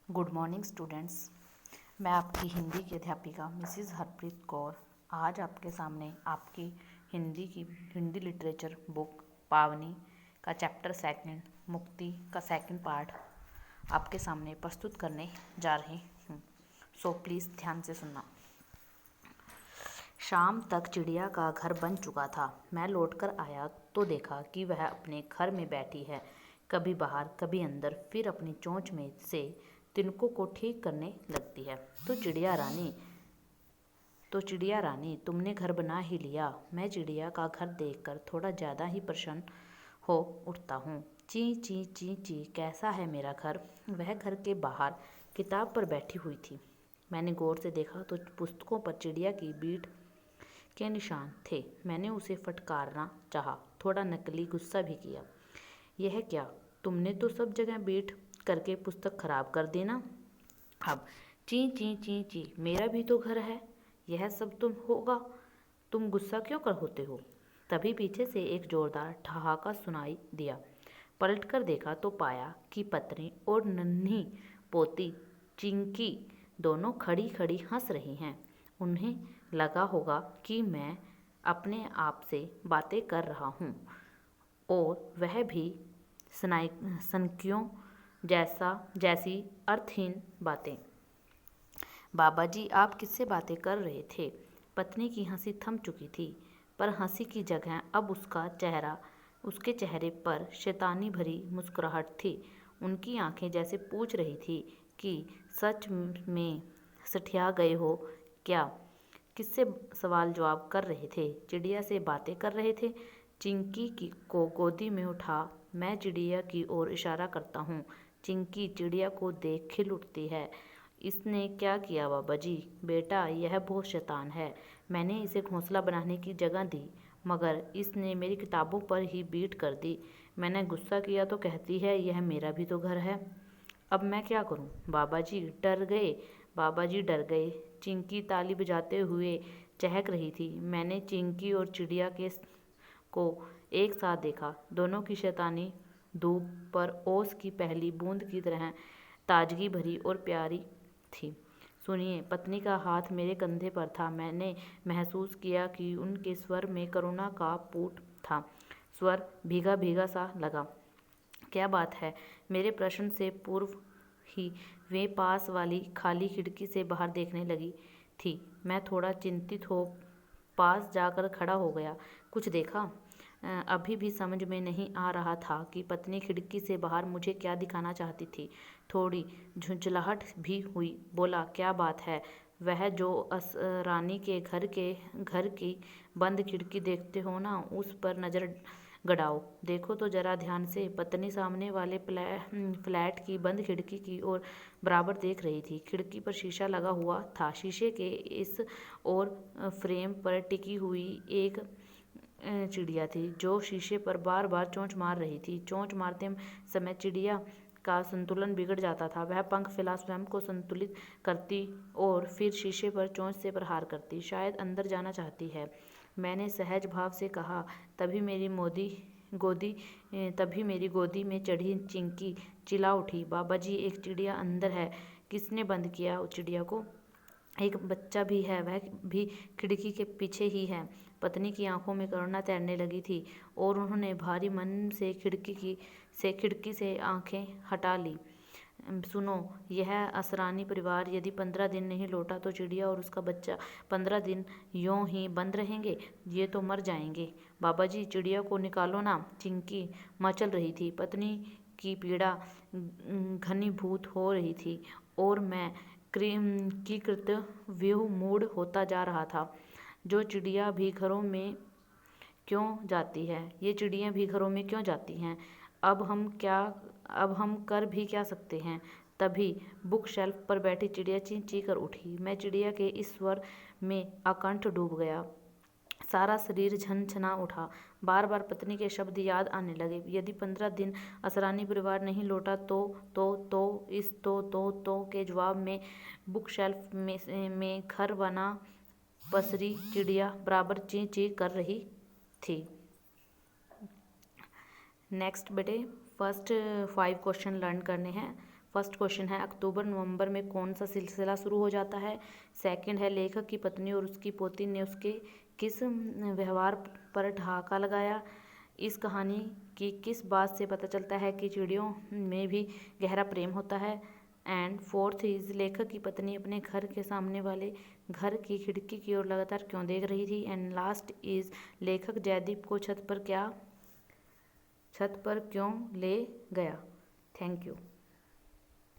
Good morning students. मैं आपकी हिंदी की अध्यापिका मिसिज़ हरप्रीत कौर आज आपके सामने आपकी हिंदी लिटरेचर बुक पावनी का चैप्टर सेकंड मुक्ति का सेकंड पार्ट आपके सामने प्रस्तुत करने जा रही हूँ। सो प्लीज़ ध्यान से सुनना। शाम तक चिड़िया का घर बन चुका था। मैं लौटकर आया तो देखा कि वह अपने घर में बैठी है, कभी बाहर कभी अंदर, फिर अपनी चोंच में से तिनकों को ठीक करने लगती है। तो चिड़िया रानी तुमने घर बना ही लिया। मैं चिड़िया का घर देखकर थोड़ा ज़्यादा ही प्रसन्न हो उठता हूँ। ची ची ची ची, कैसा है मेरा घर। वह घर के बाहर किताब पर बैठी हुई थी। मैंने गौर से देखा तो पुस्तकों पर चिड़िया की बीट के निशान थे। मैंने उसे फटकारना चाहा, थोड़ा नकली गुस्सा भी किया। यह क्या, तुमने तो सब जगह बीट करके पुस्तक खराब कर देना। अब ची ची ची ची, मेरा भी तो घर है, यह सब तुम होगा, तुम गुस्सा क्यों कर होते हो। तभी पीछे से एक जोरदार ठहाका सुनाई दिया। पलटकर देखा तो पाया कि पत्नी और नन्ही पोती चिंकी दोनों खड़ी खड़ी हंस रही हैं। उन्हें लगा होगा कि मैं अपने आप से बातें कर रहा हूँ और वह भी सनकियों जैसी अर्थहीन बातें। बाबा जी, आप किससे बातें कर रहे थे। पत्नी की हंसी थम चुकी थी, पर हंसी की जगह अब उसके चेहरे पर शैतानी भरी मुस्कुराहट थी। उनकी आंखें जैसे पूछ रही थी कि सच में सठिया गए हो क्या। किससे सवाल जवाब कर रहे थे। चिड़िया से बातें कर रहे थे। चिंकी को गोदी में उठा मैं चिड़िया की ओर इशारा करता हूँ। चिंकी चिड़िया को देख खिल उठती है। इसने क्या किया बाबा जी। बेटा, यह बहुत शैतान है। मैंने इसे घोंसला बनाने की जगह दी, मगर इसने मेरी किताबों पर ही बीट कर दी। मैंने गुस्सा किया तो कहती है यह मेरा भी तो घर है। अब मैं क्या करूं। बाबा जी डर गए। बाबा जी डर गए। चिंकी ताली बजाते हुए चहक रही थी। मैंने चिंकी और चिड़िया को एक साथ देखा। दोनों की शैतानी धूप पर ओस की पहली बूंद की तरह ताजगी भरी और प्यारी थी। सुनिए, पत्नी का हाथ मेरे कंधे पर था। मैंने महसूस किया कि उनके स्वर में करुणा का पूट था। स्वर भीगा भीगा सा लगा। क्या बात है। मेरे प्रश्न से पूर्व ही वे पास वाली खाली खिड़की से बाहर देखने लगी थी। मैं थोड़ा चिंतित हो पास जाकर खड़ा हो गया। कुछ देखा। अभी भी समझ में नहीं आ रहा था कि पत्नी खिड़की से बाहर मुझे क्या दिखाना चाहती थी। थोड़ी झुंझलाहट भी हुई। बोला, क्या बात है। वह जो रानी के घर की बंद खिड़की देखते हो ना, उस पर नज़र गड़ाओ। देखो तो जरा ध्यान से। पत्नी सामने वाले फ्लैट की बंद खिड़की की ओर बराबर देख रही थी। खिड़की पर शीशा लगा हुआ था। शीशे के इस ओर फ्रेम पर टिकी हुई एक चिड़िया थी, जो शीशे पर बार बार चोंच मार रही थी। चोंच मारते समय चिड़िया का संतुलन बिगड़ जाता था। वह पंख फैला स्वयं को संतुलित करती और फिर शीशे पर चोंच से प्रहार करती। शायद अंदर जाना चाहती है, मैंने सहज भाव से कहा। तभी मेरी गोदी में चढ़ी चिंकी चिल्ला उठी, बाबा जी, एक चिड़िया अंदर है। किसने बंद किया उस चिड़िया को। एक बच्चा भी है, वह भी खिड़की के पीछे ही है। पत्नी की आंखों में करुणा तैरने लगी थी और उन्होंने भारी मन से खिड़की से आंखें हटा ली। सुनो, यह असरानी परिवार यदि 15 दिन नहीं लौटा तो चिड़िया और उसका बच्चा 15 दिन यूं ही बंद रहेंगे। ये तो मर जाएंगे। बाबा जी, चिड़िया को निकालो ना। चिंकी मचल रही थी। पत्नी की पीड़ा घनीभूत हो रही थी और मैं व्यूमूढ़ होता जा रहा था। जो चिड़िया भी घरों में क्यों जाती है। ये चिड़ियाँ भी घरों में क्यों जाती हैं। अब हम कर भी क्या सकते हैं। तभी बुक शेल्फ पर बैठी चिड़िया चीं चीं कर उठी। मैं चिड़िया के इस स्वर में अकंठ डूब गया। सारा शरीर झनझना उठा। बार बार पत्नी के शब्द याद आने लगे। यदि 15 दिन असरानी परिवार नहीं लौटा तो इस तो के जवाब में बुक शेल्फ में घर बना पसरी चिड़िया बराबर चीं चीं कर रही थी। नेक्स्ट बेटे, फर्स्ट 5 क्वेश्चन लर्न करने हैं। फर्स्ट क्वेश्चन है अक्टूबर नवंबर में कौन सा सिलसिला शुरू हो जाता है। सेकंड है लेखक की पत्नी और उसकी पोती ने उसके किस व्यवहार पर ठहाका लगाया। इस कहानी की किस बात से पता चलता है कि चिड़ियों में भी गहरा प्रेम होता है। एंड फोर्थ इज लेखक की पत्नी अपने घर के सामने वाले घर की खिड़की की ओर लगातार क्यों देख रही थी। एंड लास्ट इज लेखक जयदीप को छत पर क्यों ले गया। Thank you.